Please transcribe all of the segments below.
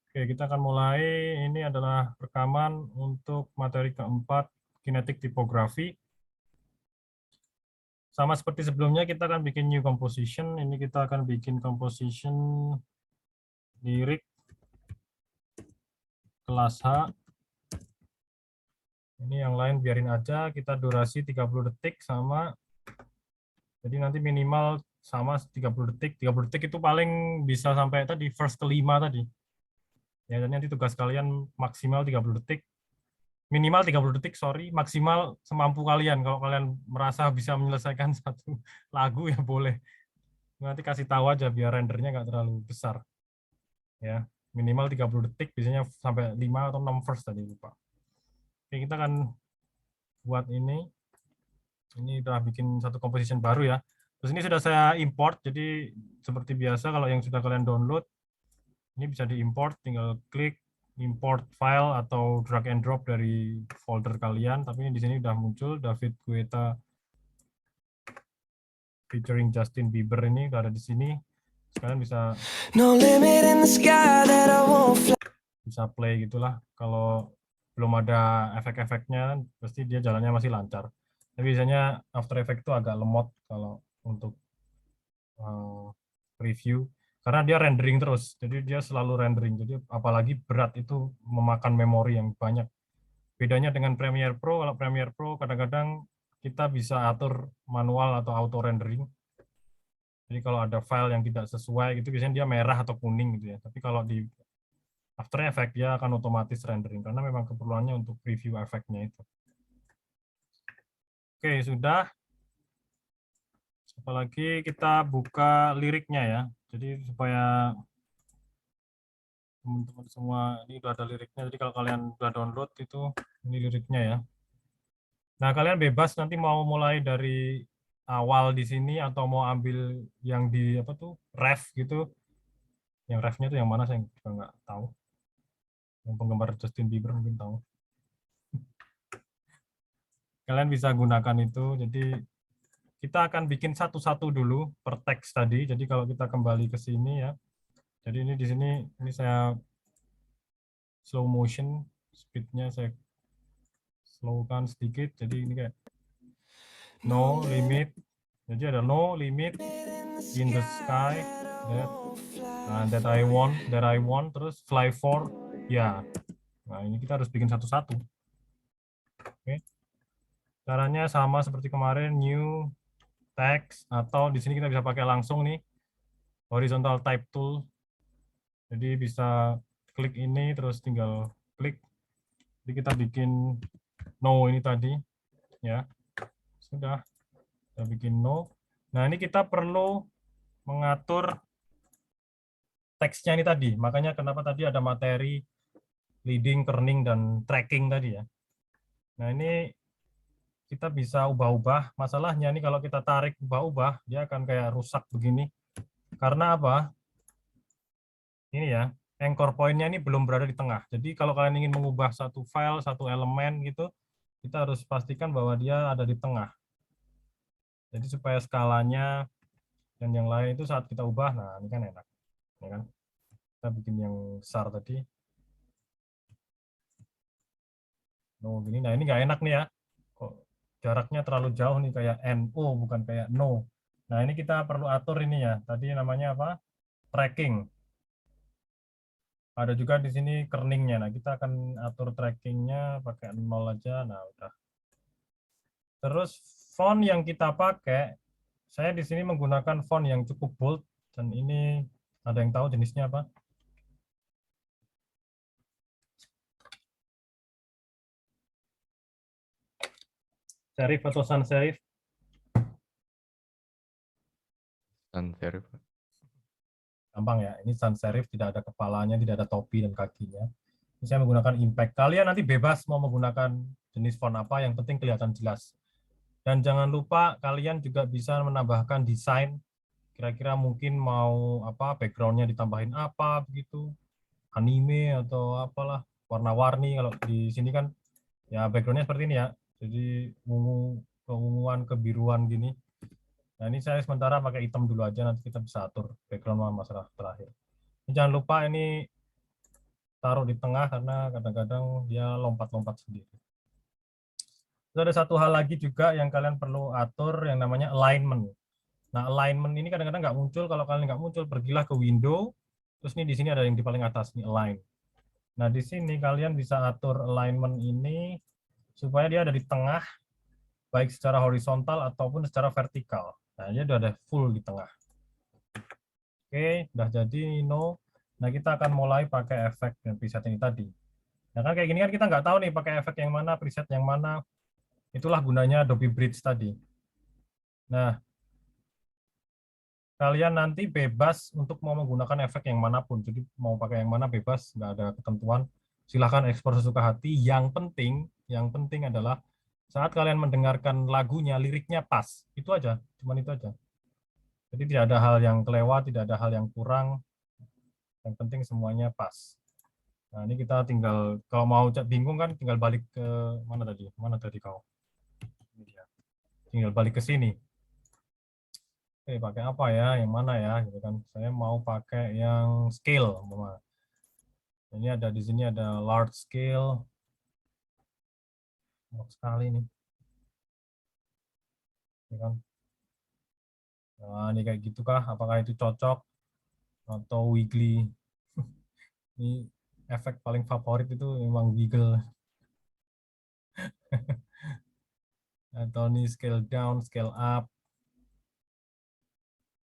Oke, kita akan mulai. Ini adalah rekaman untuk materi keempat, kinetik tipografi. Sama seperti sebelumnya, kita akan bikin new composition. Ini kita akan bikin composition lirik kelas H. Ini yang lain biarin aja, kita durasi 30 detik sama. Jadi nanti minimal sama 30 detik. 30 detik itu paling bisa sampai tadi verse kelima tadi. Ya, dan nanti tugas kalian maksimal 30 detik. Minimal 30 detik, sorry, maksimal semampu kalian. Kalau kalian merasa bisa menyelesaikan satu lagu ya boleh. Nanti kasih tahu aja biar rendernya nggak terlalu besar. Ya, minimal 30 detik, biasanya sampai 5 atau 6 verse tadi lupa. Oke, kita akan buat ini. Ini udah bikin satu composition baru ya. Terus ini sudah saya import, jadi seperti biasa kalau yang sudah kalian download, ini bisa diimport, tinggal klik import file atau drag and drop dari folder kalian. Tapi di sini udah muncul David Guetta featuring Justin Bieber, ini udah ada di sini. Kalian bisa bisa play gitulah. Kalau belum ada efek-efeknya, pasti dia jalannya masih lancar. Tapi biasanya After Effects itu agak lemot kalau untuk review, karena dia rendering terus. Jadi dia selalu rendering. Jadi apalagi berat itu memakan memori yang banyak. Bedanya dengan Premiere Pro, kalau Premiere Pro kadang-kadang kita bisa atur manual atau auto rendering. Jadi kalau ada file yang tidak sesuai gitu, biasanya dia merah atau kuning gitu ya. Tapi kalau di After Effects dia akan otomatis rendering karena memang keperluannya untuk preview efeknya itu. Oke, sudah. Apalagi kita buka liriknya ya. Jadi supaya teman-teman semua ini udah ada liriknya. Jadi kalau kalian udah download itu ini liriknya ya. Nah, kalian bebas nanti mau mulai dari awal di sini atau mau ambil yang di apa tuh ref gitu. Yang refnya tuh yang mana saya juga nggak tahu. Yang penggemar Justin Bieber mungkin tahu. Kalian bisa gunakan itu. Jadi kita akan bikin satu-satu dulu per teks tadi. Jadi kalau kita kembali ke sini ya. Jadi ini di sini ini saya slow motion, speednya saya slowkan sedikit. Jadi ini kayak no limit. Jadi ada no limit in the sky that I want terus fly for ya. Nah, ini kita harus bikin satu-satu. Oke. Caranya sama seperti kemarin, new text, atau di sini kita bisa pakai langsung nih horizontal type tool. Jadi bisa klik ini terus tinggal klik. Jadi kita bikin no ini tadi ya. Sudah kita bikin no. Nah, ini kita perlu mengatur teksnya ini tadi. Makanya kenapa tadi ada materi leading, kerning, dan tracking tadi ya. Nah, ini kita bisa ubah-ubah. Masalahnya ini kalau kita tarik ubah-ubah, dia akan kayak rusak begini. Karena apa? Ini ya, anchor point-nya ini belum berada di tengah. Jadi kalau kalian ingin mengubah satu file, satu elemen gitu, kita harus pastikan bahwa dia ada di tengah. Jadi supaya skalanya dan yang lain itu saat kita ubah, nah ini kan enak. Ya kan? Kita bikin yang besar tadi. No, gini. Nah ini nggak enak nih ya. Kok jaraknya terlalu jauh nih kayak NO bukan kayak no. Nah ini kita perlu atur ini ya. Tadi namanya apa? Tracking. Ada juga di sini kerningnya. Nah kita akan atur trackingnya pakai 0 aja. Nah udah. Terus font yang kita pakai, saya di sini menggunakan font yang cukup bold dan ini ada yang tahu jenisnya apa? Serif atau sans serif? Sans serif. Gampang ya, ini sans serif tidak ada kepalanya, tidak ada topi dan kakinya. Ini saya menggunakan impact. Kalian nanti bebas mau menggunakan jenis font apa, yang penting kelihatan jelas. Dan jangan lupa kalian juga bisa menambahkan desain. Kira-kira mungkin mau apa, backgroundnya ditambahin apa begitu, anime atau apalah, warna-warni. Kalau di sini kan ya backgroundnya seperti ini ya. Jadi ungu, keunguan, kebiruan gini. Nah, ini saya sementara pakai hitam dulu aja, nanti kita bisa atur background masalah terakhir. Ini jangan lupa ini taruh di tengah karena kadang-kadang dia lompat-lompat sendiri. Terus ada satu hal lagi juga yang kalian perlu atur yang namanya alignment. Nah, alignment ini kadang-kadang nggak muncul. Kalau kalian nggak muncul, pergilah ke window. Terus nih di sini ada yang di paling atas nih align. Nah, di sini kalian bisa atur alignment ini supaya dia ada di tengah, baik secara horizontal ataupun secara vertikal. Nah, dia udah ada full di tengah. Oke, udah jadi no. Nah, kita akan mulai pakai efek dan preset ini tadi. Nah, kan kayak gini kan kita nggak tahu nih pakai efek yang mana, preset yang mana. Itulah gunanya Adobe Bridge tadi. Nah, kalian nanti bebas untuk mau menggunakan efek yang manapun. Jadi mau pakai yang mana bebas, nggak ada ketentuan. Silahkan ekspor sesuka hati. Yang penting adalah saat kalian mendengarkan lagunya, liriknya pas. Itu aja, cuman itu aja. Jadi tidak ada hal yang kelewat, tidak ada hal yang kurang. Yang penting semuanya pas. Nah, ini kita tinggal, kalau mau bingung kan, tinggal balik ke mana tadi? Mana tadi kau? Ini dia. Tinggal balik ke sini. Oke, pakai apa ya? Yang mana ya? Gitu kan. Saya mau pakai yang scale. Ini ada di sini ada large scale. Sekali nih. Ya kan? Nah, ini kayak gitu kah? Apakah itu cocok? Atau wiggly? Ini efek paling favorit itu memang wiggle. Atau ini scale down, scale up.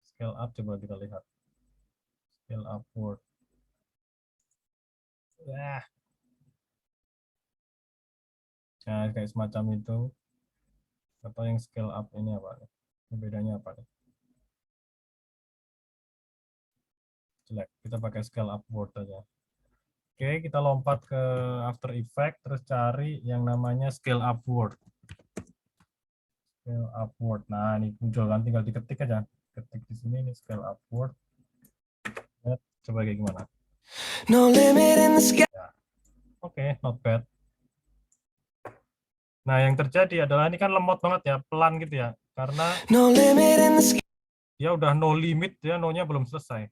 Scale up coba kita lihat. Scale upward. Ya. Nah, kayak semacam itu. Atau yang scale up ini apa? Ini bedanya apa nih? Jelek. Kita pakai scale upward aja. Oke, kita lompat ke After Effects, terus cari yang namanya scale upward. Scale upward. Nah, ini muncul kan, tinggal diketik aja. Ketik di sini, ini scale upward. Ya, coba kayak gimana? No limit in the sky. Ya. Oke, not bad. Nah, yang terjadi adalah ini kan lemot banget ya, pelan gitu ya. Karena no limit in the sky. Dia udah no limit, dia no-nya belum selesai.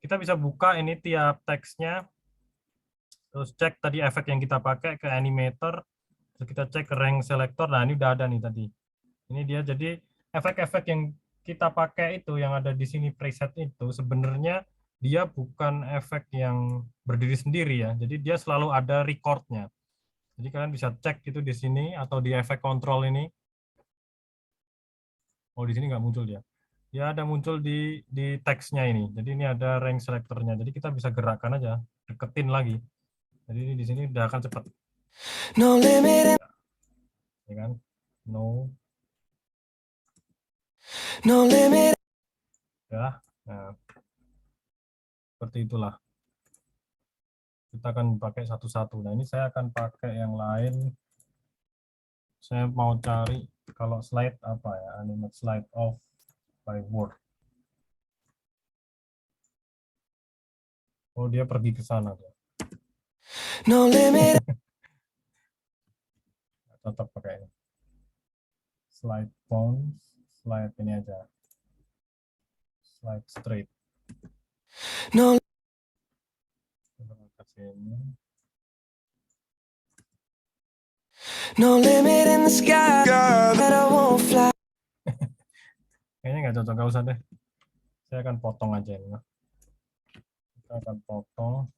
Kita bisa buka ini tiap teksnya, terus cek tadi efek yang kita pakai ke animator, terus kita cek ke rank selector. Nah, ini udah ada nih tadi. Ini dia, jadi efek-efek yang kita pakai itu, yang ada di sini preset itu, sebenarnya dia bukan efek yang berdiri sendiri ya. Jadi dia selalu ada recordnya. Jadi kalian bisa cek itu di sini atau di efek control ini. Oh, di sini nggak muncul dia. Ya ada muncul di teksnya ini. Jadi ini ada rank selectornya. Jadi kita bisa gerakkan aja, deketin lagi. Jadi ini di sini udah akan cepat. No limit. Ya kan? No. No limit. Ya. Nah, seperti itulah. Kita akan pakai satu-satu. Nah, ini saya akan pakai yang lain. Saya mau cari kalau slide apa ya? Animate slide off by word. Oh, dia pergi ke sana. No limit. Tetap pakai ini. Slide bounce, slide ini aja. Slide straight. No. No limit in the sky that I won't fly. Kayaknya nggak cocok, nggak usah deh. Saya akan potong aja ini. Kita akan potong.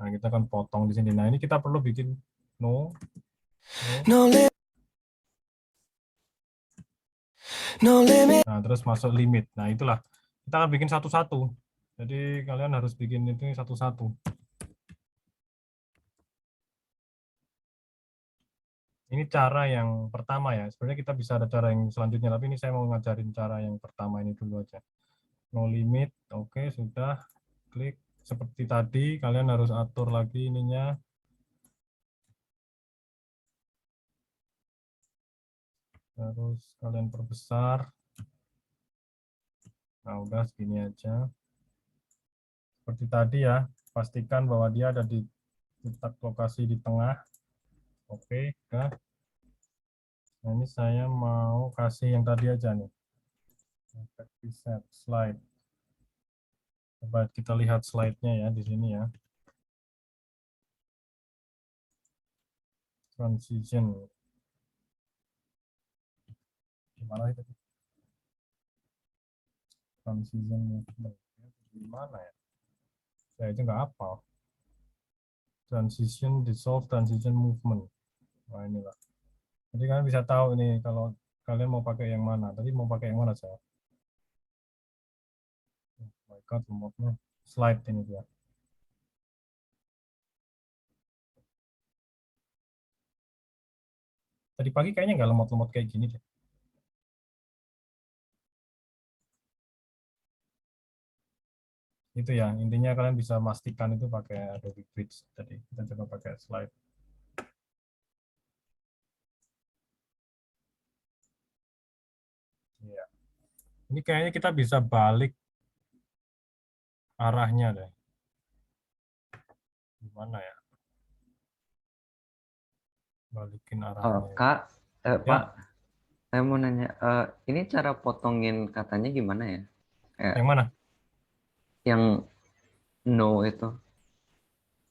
Nah, kita akan potong di sini. Nah, ini kita perlu bikin no. No limit. No limit. Nah, terus masuk limit. Nah, itulah. Kita akan bikin satu-satu. Jadi kalian harus bikin itu satu-satu. Ini cara yang pertama ya. Sebenarnya kita bisa ada cara yang selanjutnya, tapi ini saya mau ngajarin cara yang pertama ini dulu aja. No limit. Oke, sudah. Klik. Seperti tadi, kalian harus atur lagi ininya. Harus kalian perbesar. Nah, udah segini aja. Seperti tadi ya, pastikan bahwa dia ada di letak lokasi di tengah. Oke, udah. Nah, ini saya mau kasih yang tadi aja nih. Efek preset slide. Coba kita lihat slide-nya ya di sini ya. Transition. Gimana itu? Transition movement. Gimana ya? Saya itu nggak hafal. Transition, dissolve, transition movement. Nah, inilah. Jadi kalian bisa tahu ini kalau kalian mau pakai yang mana. Tadi mau pakai yang mana saya? Oh my God, remote-nya. Slide ini dia. Tadi pagi kayaknya nggak lemot-lemot kayak gini deh. Itu ya, intinya kalian bisa pastikan itu pakai Adobe Bridge. Tadi kita coba pakai slide. Iya. Ini kayaknya kita bisa balik arahnya deh. Gimana ya? Balikin arahnya. Kak, Pak, Ya, saya mau nanya, ini cara potongin katanya gimana ya? yang mana? Yang no itu,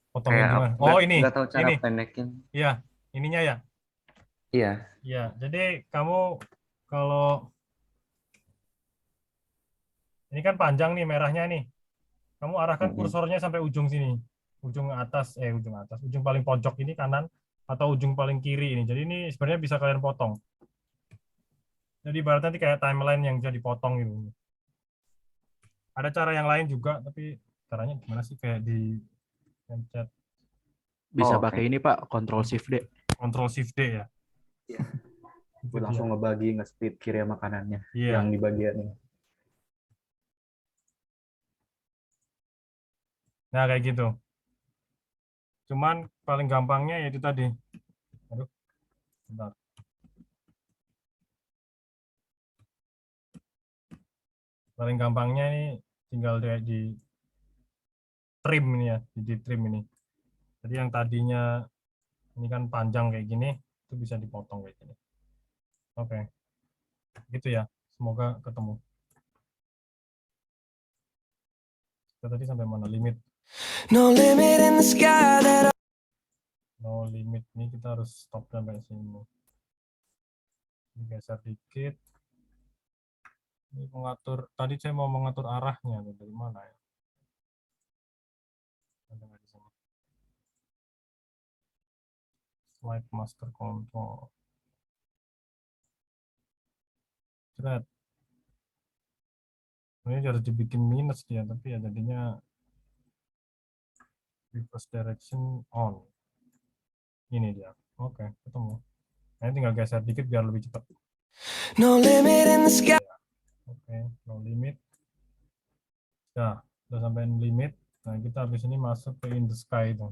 Potongin kayak gimana? nggak Oh, ini. nggak tahu cara Ini. pendekin. Iya, ininya ya. Iya. Iya, jadi kamu kalau ini kan panjang nih merahnya nih. Kamu arahkan Mm-mm. kursornya sampai ujung sini. Ujung atas, ujung paling pojok ini kanan atau ujung paling kiri ini. Jadi ini sebenarnya bisa kalian potong. Jadi ibaratnya nanti kayak timeline yang bisa dipotong gitu. Ada cara yang lain juga, tapi caranya gimana sih kayak di pencet Bisa Oh, pakai oke. ini Pak, Ctrl Shift D. Control Shift D ya. Iya, Itu gue dia. langsung ngebagi nge-split kiri sama kanannya yang Iya. di bagian ini. Nah, kayak gitu. Cuman paling gampangnya yaitu tadi. Aduh, bentar. Paling gampangnya ini tinggal di trim ini ya, di trim ini. Jadi yang tadinya ini kan panjang kayak gini, itu bisa dipotong kayak gini. Oke, gitu ya. Semoga ketemu. Kita tadi sampai mana? Limit. No limit in the sky that No limit. Ini kita harus stop sampai sini. Geser dikit. Ini mengatur. Tadi saya mau mengatur arahnya dari mana ya? Ada nggak di sini? Slide master control. Thread. Ini harus dibikin minus dia, tapi ya jadinya reverse direction on. Ini dia. Oke, ketemu. Nah, ini tinggal geser dikit biar lebih cepat. no limit in the sky. Oke, no limit. Nah, udah sampai limit. Nah, kita habis ini masuk ke in the sky itu.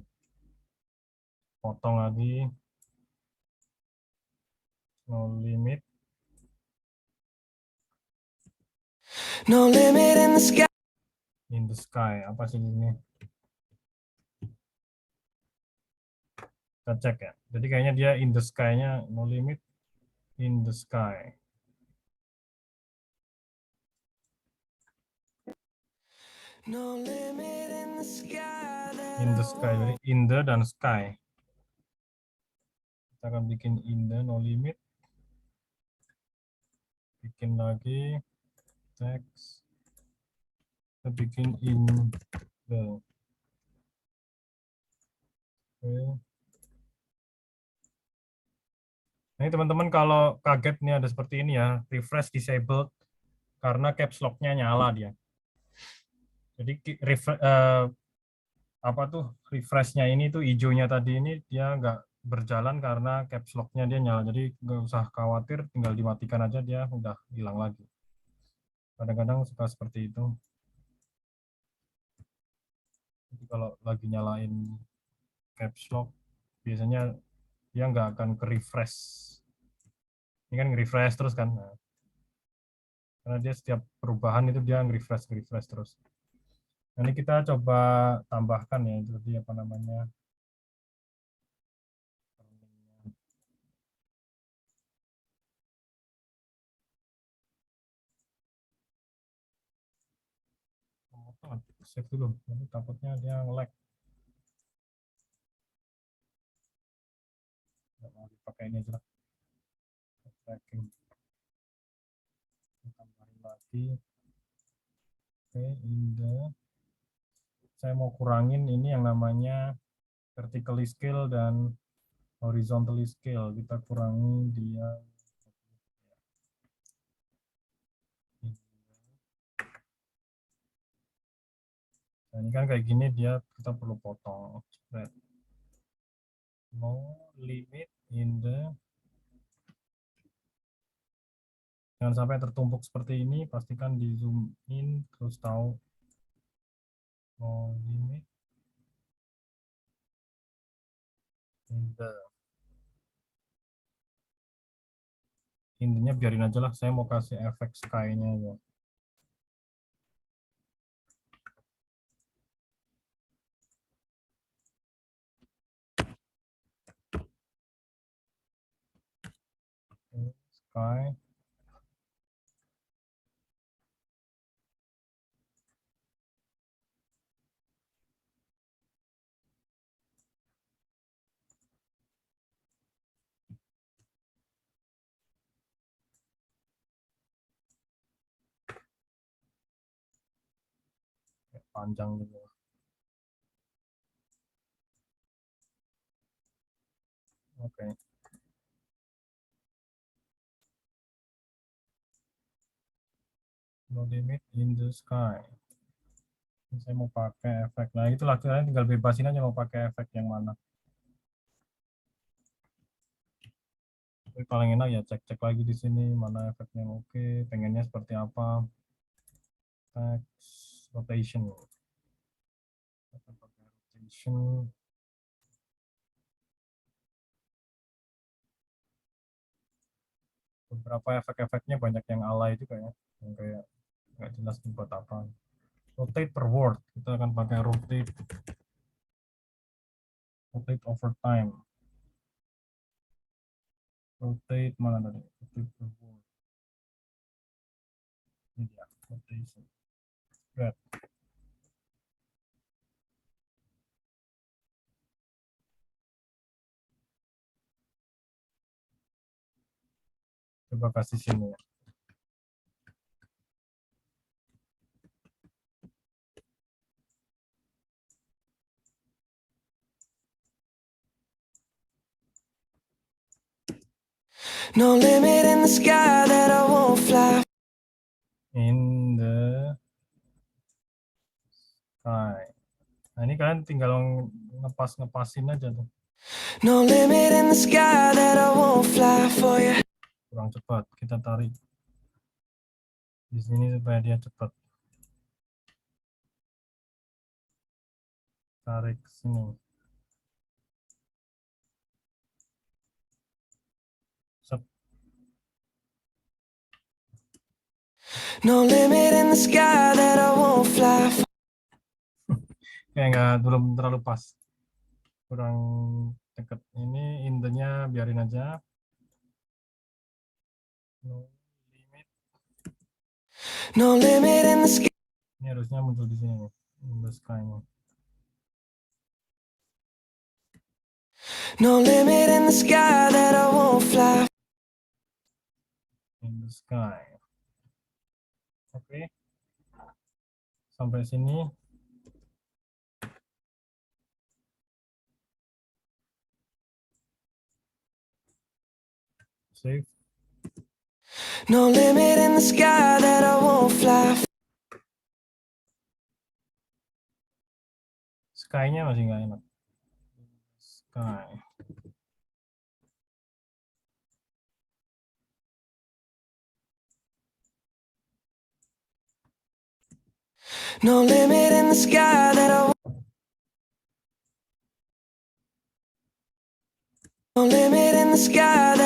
Potong lagi. No limit. No limit in the sky. In the sky. Apa sih ini? Kita cek ya. Jadi kayaknya dia in the sky-nya no limit in the sky. No limit in the sky that In the sky. Jadi in the dan sky. Kita akan bikin in the no limit. Bikin lagi text. Kita bikin in the. Oke. Nah, ini teman-teman kalau kaget nih ada seperti ini ya, refresh disabled karena caps lock-nya nyala dia. Jadi apa tuh refresh-nya ini tuh hijaunya tadi ini dia nggak berjalan karena caps lock-nya dia nyala. Jadi nggak usah khawatir, tinggal dimatikan aja dia udah hilang lagi. Kadang-kadang suka seperti itu. Jadi kalau lagi nyalain caps lock, biasanya dia nggak akan ke refresh. Ini kan nge-refresh terus kan. Nah, karena dia setiap perubahan itu dia nge-refresh terus. Ini kita coba tambahkan ya, jadi apa namanya? Save dulu, nanti takutnya dia nge-lag. Nggak mau dipakai ini aja lah. Tracking. Tambahin lagi. Oke, saya mau kurangin ini yang namanya vertically scale dan horizontally scale. Kita kurangi dia. Nah, ini kan kayak gini dia kita perlu potong. No limit in the, jangan sampai tertumpuk seperti ini, pastikan di zoom in terus tahu no limit in the, intinya biarin aja lah, saya mau kasih efek sky-nya ya. Sky. Panjang gitu. Oke. No limit in the sky. Saya mau pakai efek. Nah, itulah kalian tinggal bebasin aja mau pakai efek yang mana. Tapi paling enak ya cek-cek lagi di sini mana efeknya yang oke, pengennya seperti apa. Text rotation. Rotation. Beberapa efek-efeknya banyak yang alay juga ya, yang kayak nggak jelas buat apa. Rotate per word, kita akan pakai rotate over time. Rotate mana tadi? Rotate per word. Ini dia, rotation. Red. Coba kasih sini ya. No limit in the sky that I won't fly. In the sky. Nah, ini kalian tinggal ngepasin aja tuh. No limit in the sky that I won't fly for you. Kurang cepat, kita tarik di sini supaya dia cepat. Tarik ke sini. Set. No limit in the sky that I won't fly for. Kayak belum terlalu pas. Kurang deket. Ini intinya biarin aja. No limit. No limit in the sky. Ini harusnya muncul di sini. In the sky. No limit in the sky that I won't fly. In the sky. Oke. Sampai sini. Save. No limit in the sky that I won't fly. Sky-nya masih nggak enak. Sky. No limit in the sky that I won't. No limit in the sky that.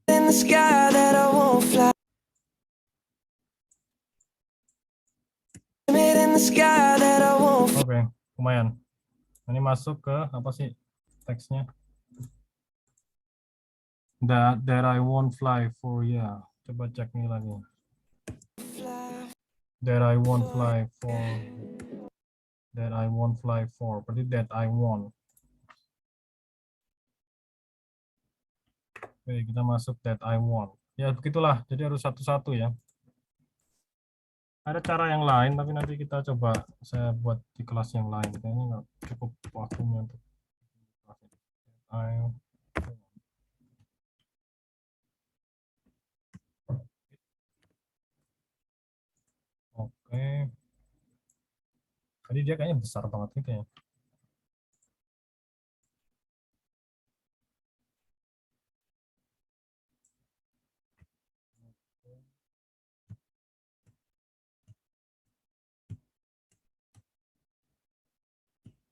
In the sky that I won't fly. Limit in the sky that I won't fly. Oke, lumayan. Ini masuk ke apa sih teksnya? That I won't fly for ya. Coba cek nih lagi. That I won't fly for. That I won't fly for. Berarti that I won't. Oke, kita masuk that I won't. Ya begitulah. Jadi harus satu-satu ya. Ada cara yang lain, tapi nanti kita coba saya buat di kelas yang lain. Kayaknya nggak cukup waktunya untuk kelas ini. I Oke. Tadi dia kayaknya besar banget gitu ya.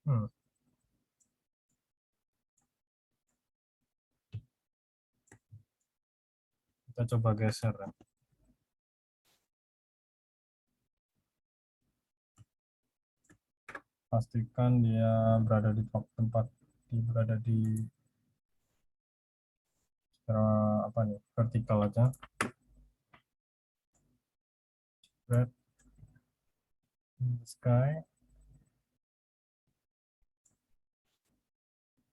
Hmm. Kita coba geser ya. Pastikan dia berada di tempat berada di apa nih, vertikal aja. Spread in the sky.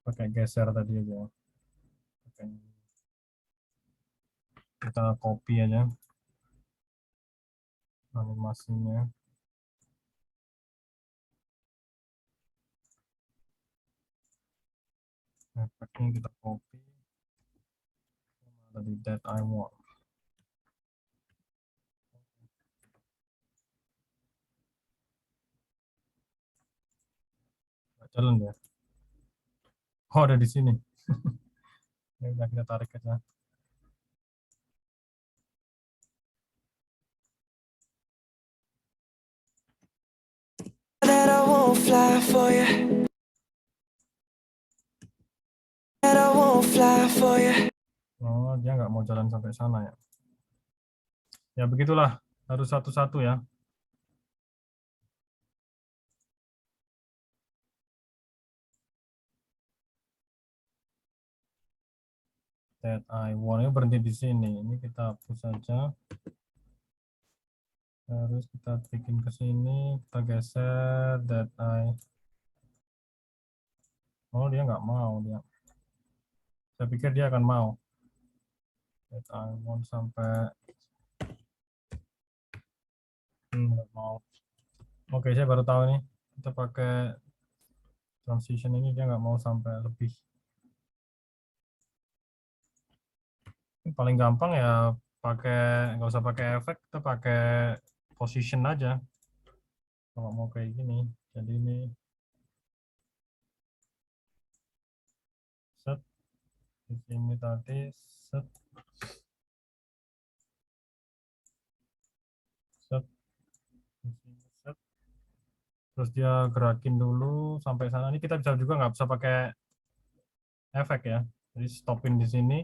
Pakai geser tadi aja. Kita copy aja animasinya. Efeknya kita copy. Tadi that I want. Jalan ya. Oh, ada di sini. Ya udah, kita tarik aja. That I won't fly for you. That I won't fly for you. Oh, dia nggak mau jalan sampai sana ya. Ya begitulah, harus satu-satu ya. That I want, ini berhenti di sini. Ini kita hapus saja. Terus kita bikin ke sini, kita geser that I. Oh, dia nggak mau dia. Saya pikir dia akan mau. That I want sampai nggak mau. Oke, saya baru tahu nih. Kita pakai transition ini, dia nggak mau sampai lebih. Paling gampang ya pakai, nggak usah pakai efek, kita pakai position aja kalau mau kayak gini. Jadi ini set di sini tadi set set di sini set, terus dia gerakin dulu sampai sana. Ini kita bisa juga nggak bisa pakai efek ya, jadi stopin di sini,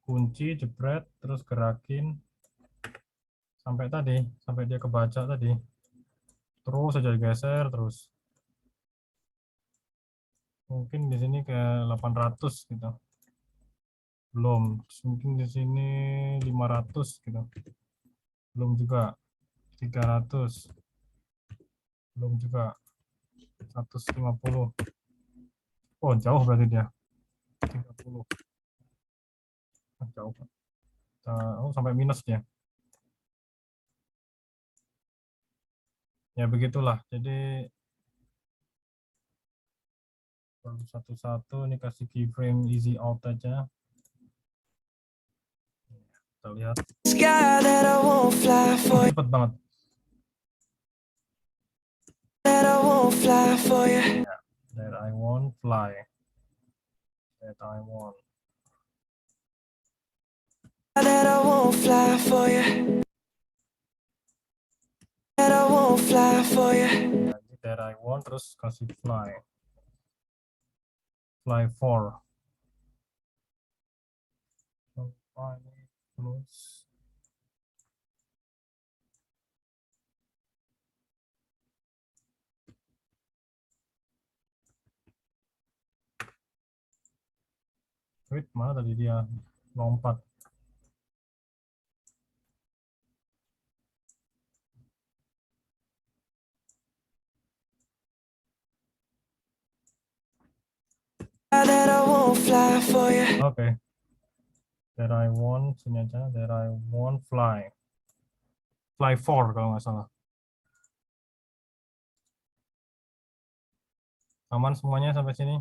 kunci, jebret, terus gerakin sampai tadi, sampai dia kebaca tadi, terus saja geser terus. Mungkin di sini ke 800 gitu. Belum, mungkin di sini 500 gitu. Belum juga. 300. Belum juga. 150. Oh, jauh berarti dia. 30. Jauh. Oh, sampai minus dia. Ya begitulah. Jadi satu-satu ini kasih keyframe easy out aja. Kita lihat. Sky that I won't fly for you. Cepet banget. That I won't fly for you. That I won't fly. That I won't. That I won't fly for you. That I won't fly for you. That I want, terus kasih fly. Fly for. Fly plus. Wait, mana tadi dia lompat? Oke. There I want, sini aja. There I want fly. Fly 4 kalau nggak salah. Aman semuanya sampai sini?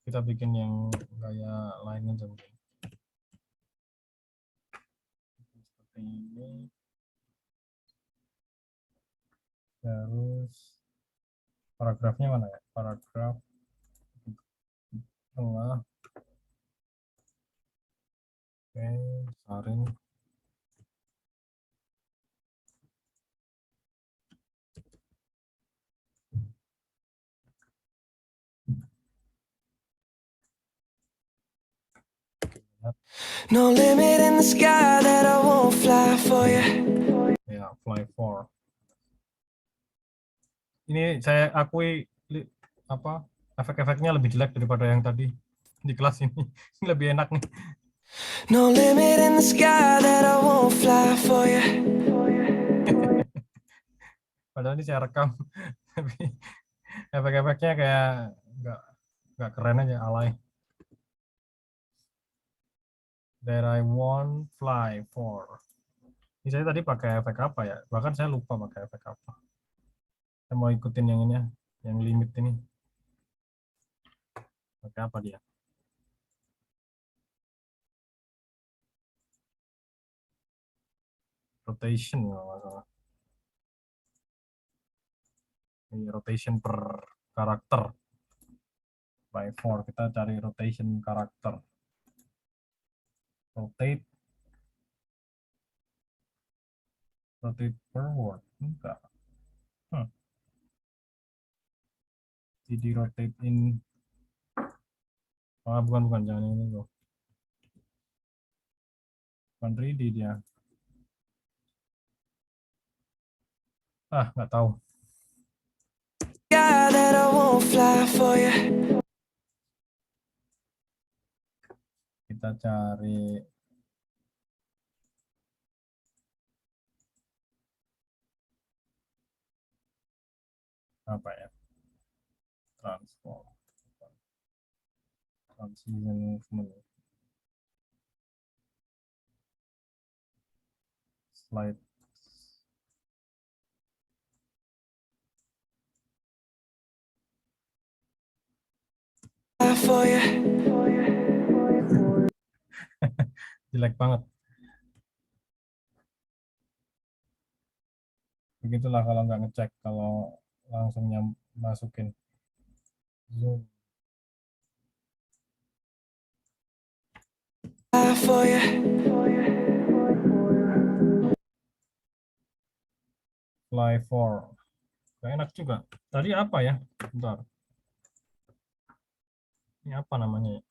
Kita bikin yang gaya lain aja mungkin. Seperti ini. Terus paragrafnya mana ya? Paragraf tengah. Oke, saring. No limit in the sky that I won't fly for you. Ya, fly 4. Ini saya akui apa efek-efeknya lebih jelek daripada yang tadi di kelas ini. Ini lebih enak nih. No limit in the sky that I won't fly for you. Padahal ini saya rekam, tapi efek-efeknya kayak nggak keren aja, alay. That I want fly for. Ini saya tadi pakai efek apa ya? Bahkan saya lupa pakai efek apa. Saya mau ikutin yang ini ya, yang limit ini. Pakai apa dia? Rotation kalau nggak salah. Ini rotation per karakter. By 4 kita cari rotation karakter. Rotate forward. Enggak. Jadi rotate in. Bukan, jangan ini loh. Bukan ready dia. Nggak tahu. Sky that I won't fly for you. Kita cari apa ya? Transform. Transition movement. Slide. For you. Jelek banget. Begitulah kalau nggak ngecek, kalau langsung masukin. Zoom. For you. Fly 4. Gak enak juga. Tadi apa ya? Bentar. Ini apa namanya ya?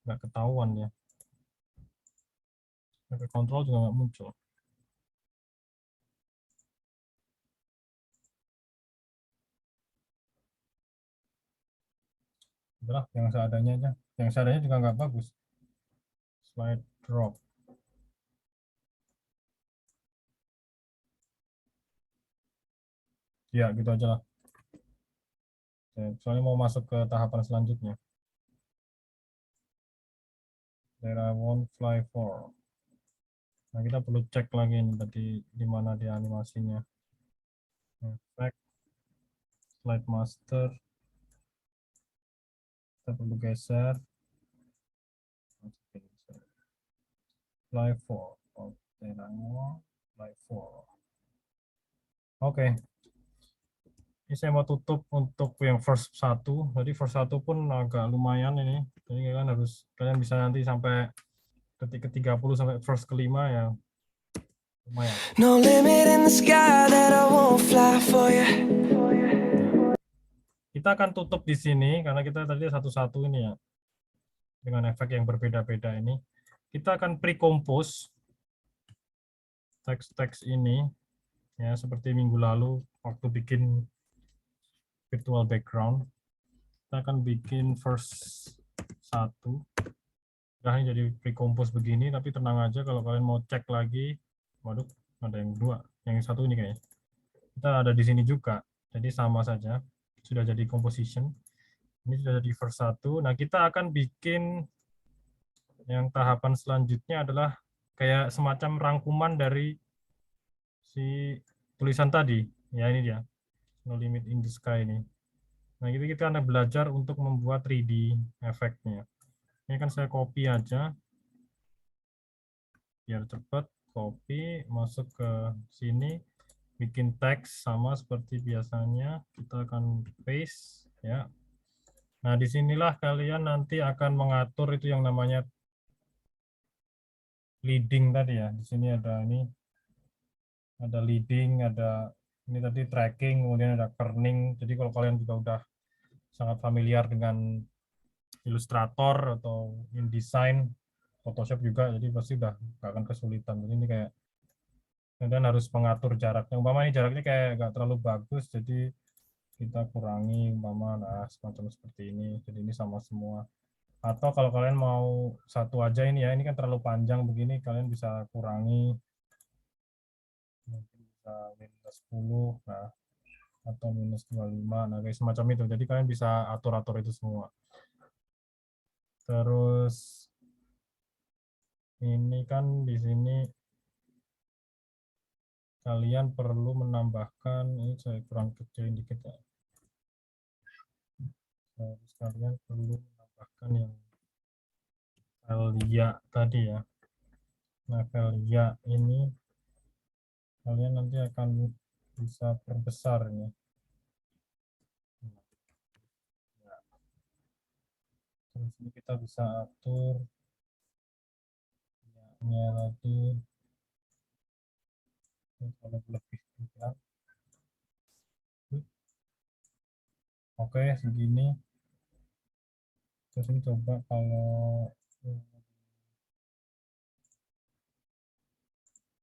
Nggak ketahuan ya. Efek kontrol juga nggak muncul. Udah, yang seadanya aja. Yang seadanya juga nggak bagus. Slide drop. Ya, gitu aja lah. Soalnya mau masuk ke tahapan selanjutnya. There I want fly 4. Nah, kita perlu cek lagi nih tadi di mana dia animasinya. Effect, slide master. Kita perlu geser. Fly 4. There I want fly 4. Oke. Ini saya mau tutup untuk yang first 1. Jadi first 1 pun agak lumayan ini. Jadi kalian bisa nanti sampai ketik ke-30 sampai first ke-5 ya. Lumayan. No limit in the sky that I won't fly for you. Kita akan tutup di sini karena kita tadi satu-satu ini ya. Dengan efek yang berbeda-beda ini. Kita akan pre-compose teks-teks ini ya, seperti minggu lalu waktu bikin virtual background. Kita akan bikin first 1. Nah, ini jadi pre-compose begini, tapi tenang aja kalau kalian mau cek lagi. Waduh, ada yang 2. Yang 1 ini kayaknya. kita ada di sini juga. Jadi sama saja, sudah jadi composition. Ini sudah jadi verse 1. Nah, kita akan bikin yang tahapan selanjutnya adalah kayak semacam rangkuman dari si tulisan tadi. Ya, ini dia. No limit in the sky ini. Nah, kita akan belajar untuk membuat 3D efeknya. Ini kan saya copy aja. Biar cepat, copy, masuk ke sini, bikin teks sama seperti biasanya. Kita akan paste, ya. Nah, disinilah kalian nanti akan mengatur itu yang namanya leading tadi ya. Di sini ada ini, ada leading, ada ini tadi tracking, kemudian ada kerning. Jadi kalau kalian juga udah sangat familiar dengan Illustrator atau InDesign, Photoshop juga, jadi pasti udah nggak akan kesulitan. Jadi ini kayak kemudian harus mengatur jaraknya. Umpama ini jaraknya kayak nggak terlalu bagus, jadi kita kurangi umpama nah semacam seperti ini. Jadi ini sama semua. Atau kalau kalian mau satu aja ini ya, ini kan terlalu panjang begini, kalian bisa kurangi mungkin bisa minus 10, nah atau minus 25, nah kayak semacam itu. Jadi kalian bisa atur-atur itu semua. Terus ini kan di sini kalian perlu menambahkan, ini saya kurang kecilin dikit ya. Terus kalian perlu menambahkan yang Velia tadi ya. Nah, Velia ini kalian nanti akan bisa perbesar ya. Terus ini kita bisa atur ya tadi kalau lebih ya. Oke, segini. Terus ini coba kalau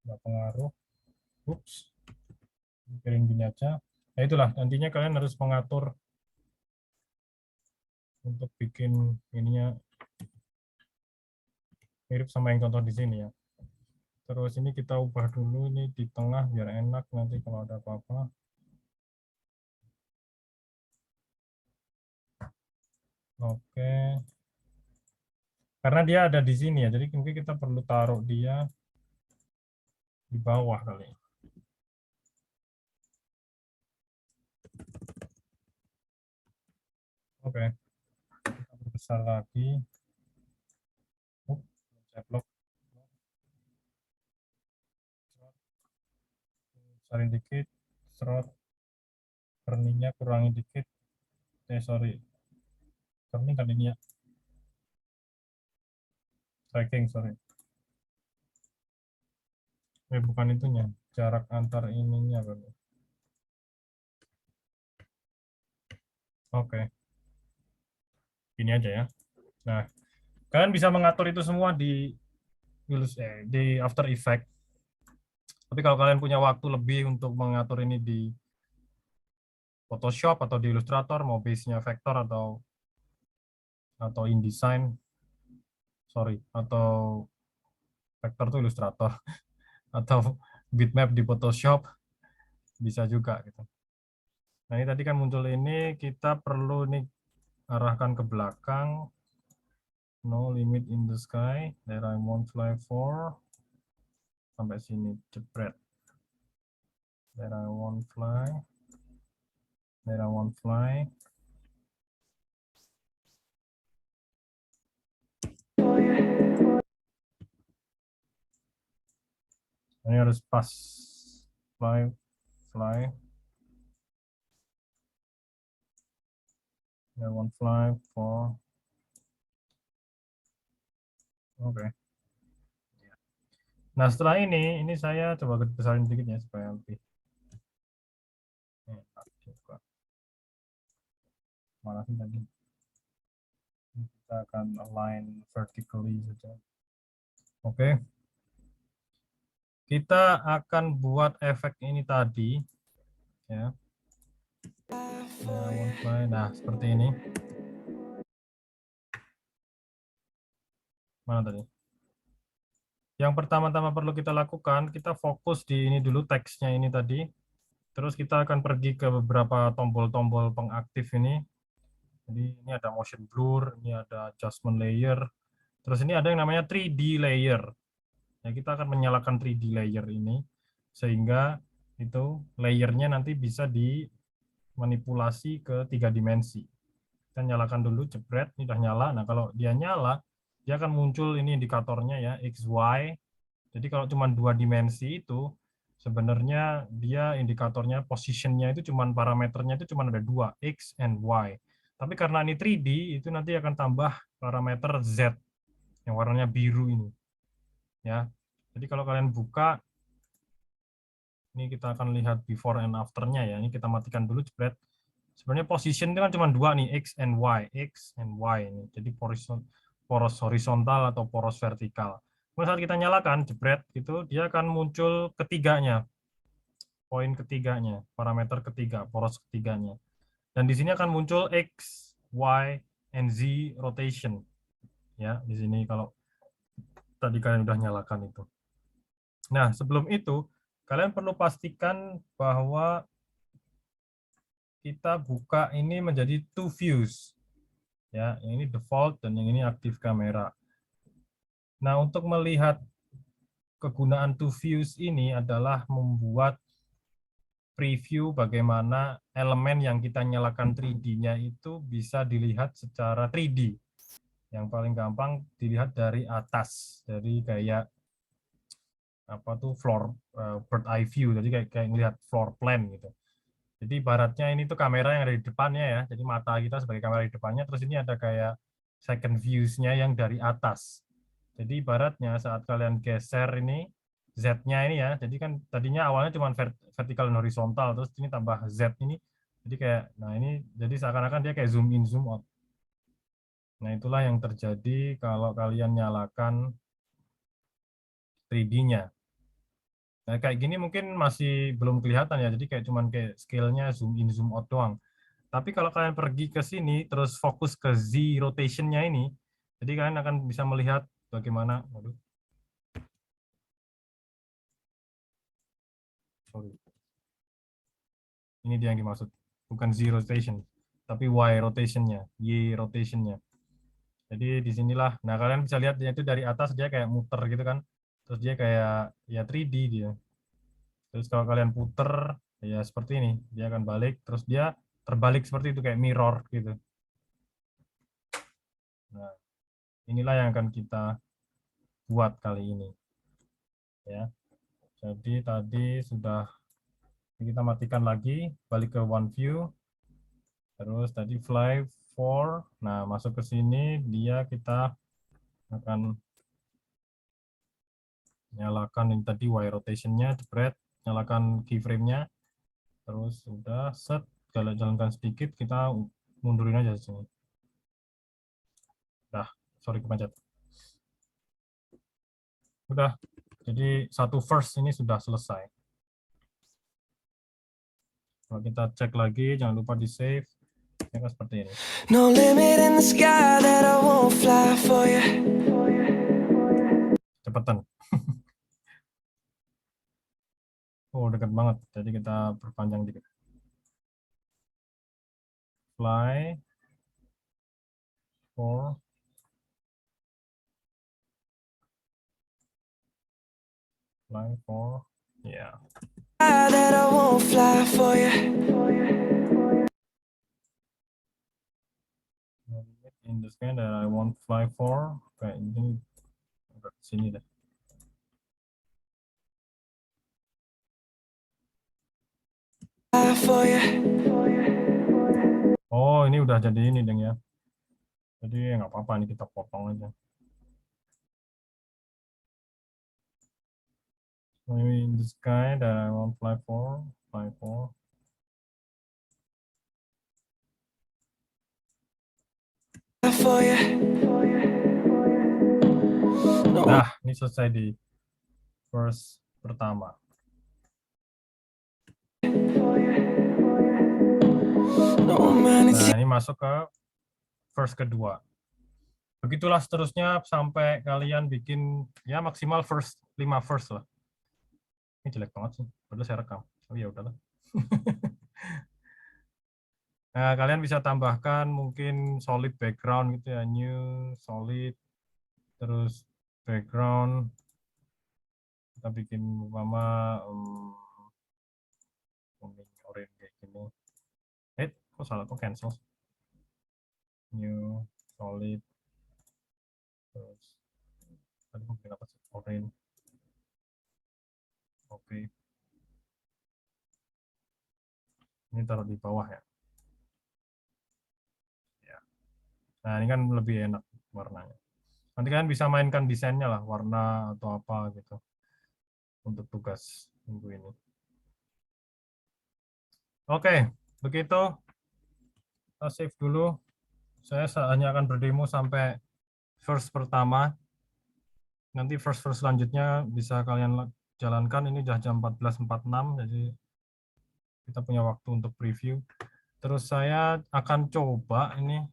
nggak pengaruh, ups, piring gini aja. Nah itulah nantinya kalian harus mengatur untuk bikin ininya mirip sama yang contoh di sini ya. Terus ini kita ubah dulu ini di tengah biar enak nanti kalau ada apa-apa. Oke. Karena dia ada di sini ya, jadi mungkin kita perlu taruh dia di bawah kali. Oke. Kita perbesar lagi. Ceplok. Besarin dikit. Serot. Kerningnya kurangin dikit. Sorry. Kerning kan ini ya. Tracking, sorry. Bukan itunya. Jarak antar ininya. Oke. Ini aja ya. Nah, kalian bisa mengatur itu semua di After Effects. Tapi kalau kalian punya waktu lebih untuk mengatur ini di Photoshop atau di Illustrator, mau base-nya vektor atau InDesign, sorry, atau vektor itu Illustrator, atau bitmap di Photoshop, bisa juga gitu. Nah ini tadi kan muncul ini, kita perlu nih arahkan ke belakang. No limit in the sky, there I won't fly for, sampai sini, jepret. There I won't fly, there I won't fly. Ini harus pas, fly. I won't fly for. Oke. Nah setelah ini saya coba besarin sedikit ya supaya lebih enak juga. Mana sih tadi? Kita akan align vertically saja. Oke. Kita akan buat efek ini tadi, ya. Nah seperti ini. Mana tadi? Yang pertama-tama perlu kita lakukan, kita fokus di ini dulu teksnya ini tadi. Terus kita akan pergi ke beberapa tombol-tombol pengaktif ini. Jadi ini ada motion blur, ini ada adjustment layer. Terus ini ada yang namanya 3D layer. Ya, kita akan menyalakan 3D layer ini sehingga itu layernya nanti bisa dimanipulasi ke 3 dimensi. Kita nyalakan dulu, jebret, ini udah nyala. Nah, kalau dia nyala, dia akan muncul ini indikatornya ya, X, Y. Jadi kalau cuma 2 dimensi itu, sebenarnya dia indikatornya, positionnya itu cuma parameternya itu cuma ada 2, X and Y. Tapi karena ini 3D, itu nanti akan tambah parameter Z, yang warnanya biru ini. Ya, jadi kalau kalian buka, ini kita akan lihat before and after-nya ya. Ini kita matikan dulu, jebret. Sebenarnya position itu kan cuma 2 nih, X and Y ini. Jadi poros horizontal atau poros vertikal. Pada saat kita nyalakan, jebret, gitu, dia akan muncul ketiganya, poin ketiganya, parameter ketiga, poros ketiganya. Dan di sini akan muncul X, Y, and Z rotation. Ya, di sini kalau tadi kalian udah nyalakan itu. Nah, sebelum itu, kalian perlu pastikan bahwa kita buka ini menjadi 2 views. Ya, yang ini default dan yang ini aktif kamera. Nah, untuk melihat kegunaan 2 views ini adalah membuat preview bagaimana elemen yang kita nyalakan 3D-nya itu bisa dilihat secara 3D. Yang paling gampang dilihat dari atas, dari kayak apa tuh bird eye view, jadi kayak melihat floor plan gitu. Jadi ibaratnya ini tuh kamera yang ada di depannya ya, jadi mata kita sebagai kamera di depannya, terus ini ada kayak second views-nya yang dari atas. Jadi ibaratnya saat kalian geser ini, Z-nya ini ya, jadi kan tadinya awalnya cuma vertikal dan horizontal, terus ini tambah Z ini, jadi kayak, nah ini, jadi seakan-akan dia kayak zoom in, zoom out. Nah itulah yang terjadi kalau kalian nyalakan 3D-nya. Nah kayak gini mungkin masih belum kelihatan ya, jadi kayak cuman kayak scale-nya zoom in, zoom out doang. Tapi kalau kalian pergi ke sini, terus fokus ke Z rotation-nya ini, jadi kalian akan bisa melihat bagaimana, waduh, sorry. Ini dia yang dimaksud, bukan Z rotation, tapi Y rotation-nya, Y rotation-nya. Jadi disinilah, nah kalian bisa lihat dia itu dari atas dia kayak muter gitu kan, terus dia kayak ya 3D dia. Terus kalau kalian puter, ya seperti ini, dia akan balik, terus dia terbalik seperti itu kayak mirror gitu. Nah, inilah yang akan kita buat kali ini. Ya. Jadi tadi sudah kita matikan lagi, balik ke one view. Terus tadi fly for, nah masuk ke sini dia kita akan nyalakan ini tadi Y rotation-nya, jebret, nyalakan keyframe-nya. Terus udah set, kalau jalankan sedikit kita mundurin aja di sini. Nah, sorry kepencet. Udah, jadi satu first ini sudah selesai. Kalau kita cek lagi, jangan lupa di save. Ya kan seperti ini. No limit in the sky that I won't fly for you. Cepetan. Oh, dekat banget. Jadi kita perpanjang dikit. Fly for yeah. That I won't fly for you. In the sky that I won't fly for. Kayak ini agak sini deh. Oh, ini udah jadi ini deng ya. Jadi nggak apa-apa, ini kita potong aja. Maybe in the sky that I won't fly for. Nah, ini selesai di verse pertama. Nah, ini masuk ke verse kedua. Begitulah seterusnya sampai kalian bikin ya maksimal 5 verse lah. Ini jelek banget sih, padahal saya rekam. Oh ya udahlah. Nah, kalian bisa tambahkan mungkin solid background gitu ya, new solid, terus background. Kita bikin umpama kuning orange kayak gini. Kok salah, kok cancel? New solid, terus tadi mungkin apa sih, orange. Oke. Ini taruh di bawah ya. Nah, ini kan lebih enak warnanya. Nanti kalian bisa mainkan desainnya lah, warna atau apa gitu untuk tugas minggu ini. Oke, begitu. Kita save dulu. Saya hanya akan berdemo sampai verse pertama. Nanti verse selanjutnya bisa kalian jalankan. Ini sudah jam 14.46, jadi kita punya waktu untuk preview. Terus saya akan coba ini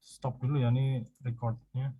stop dulu ya, ini recordnya.